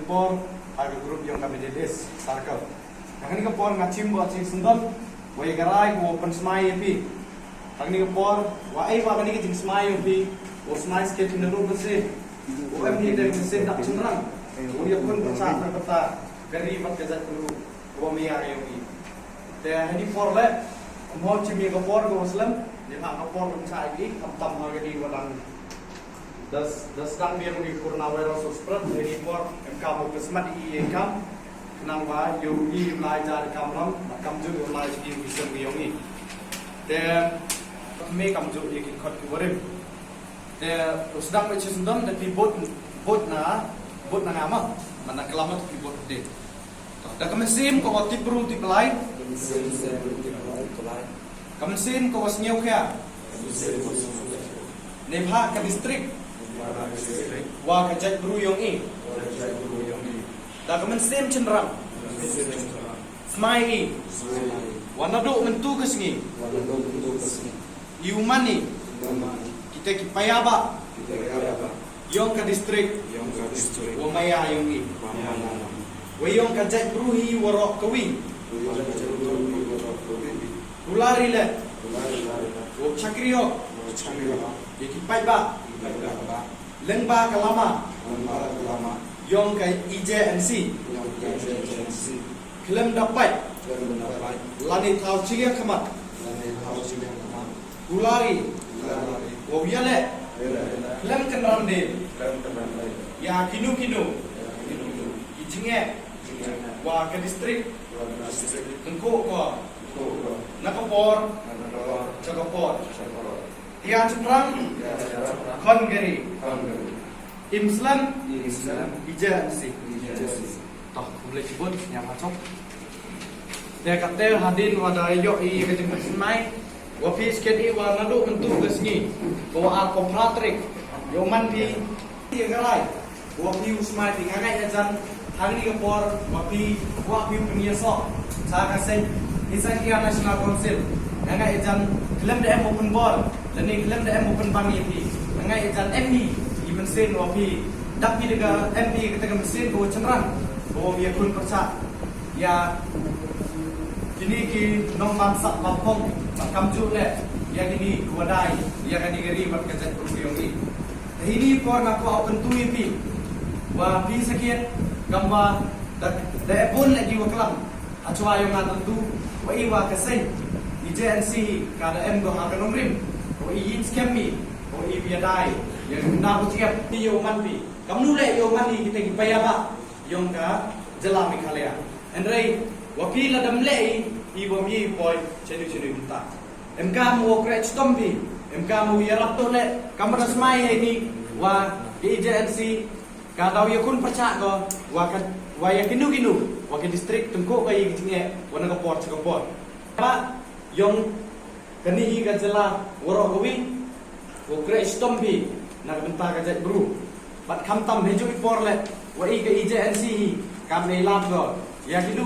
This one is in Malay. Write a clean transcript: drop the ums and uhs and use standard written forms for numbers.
por aga grup yang kami dedes circle. Kami ke por ngacim buat sing sendon, wai garai ko open smile pi. Kami ke por wai wa kami ke jing smile pi, o smile skate in ru bese. O em ni dari bese tak cenderang. O dia pun bercak berpeta gari mat kejat dulu. O mi ya yogi. Te hani por le mo chimi ke por ko muslim, dia pak ke por bercak lagi, tam ha gadi walang das dang dia mengi coronavirus spread jadi por kamu kesmat i kam kenang ba yogi belajar kamram kam ju belajar di bisa yogi te me kam ju ikin khot kurim te usdang me chisndam de bot na ngama mana kelamat di bot de da kam sim ko tipru tiplai kam sim ko was nyau kha nebha ka district wa kajat bru yong i da kamen sem cenderang smai wa nadu mentu kesngi iumani kita kipayaba yong ka district wa maya yong i wa yong kajat bru hi warok kawi ulari le wa chakriyo kipayaba lengba kalama yong kai IJNC klem dapat lani thau chiga khamat ulari wobiale klem kanran de ya kinu ijinge wa ke district tengko ko nakapor chakapor ya cenderang Kongeri Imslan IJNC toh boleh sebut yang macam dia kata hadin wada yo i ke jeng mai wa fi skedi wa nadu bentuk gesni wa al kompratrik yo man di galai wa fi usmai di ngai ajan hari ke por wa fi penyeso sa kasih Indonesia National Council ngai ajan klaim da open ball dan ni klaim da open bank ini ngai ajan MD even sen wa fi tapi dega MD kita mesin ko cenderang bahwa dia pun percaya ya kini ki nong bangsa lampong kamju le ya kini wadai ya kini geri mat kajat rupiong ini por aku open tu ipi wa pi sakit gamba da pun lagi waklam acwa yang tentu wa iwa kasai IJNC kada em go akan umrim wa yin skemi wa i biadai yang na uciap ni yo man pi kamu le yo man ni kita gipaya ba yong ka jala mikhalaya andrei wapi la dam le i bo mi boy chenu minta mk mo kret stombi mk mo yarap to le kamera smai ni wa IJNC ka daw yakun percak go wa yakinu wa ke district tengko kai gicine wa na kapor ba yong kani ga jala woro gowi wo kret stombi na benta ka jet bru bat kham tam heju ipor le wa i ke IJNC kam nei lam go ya kindu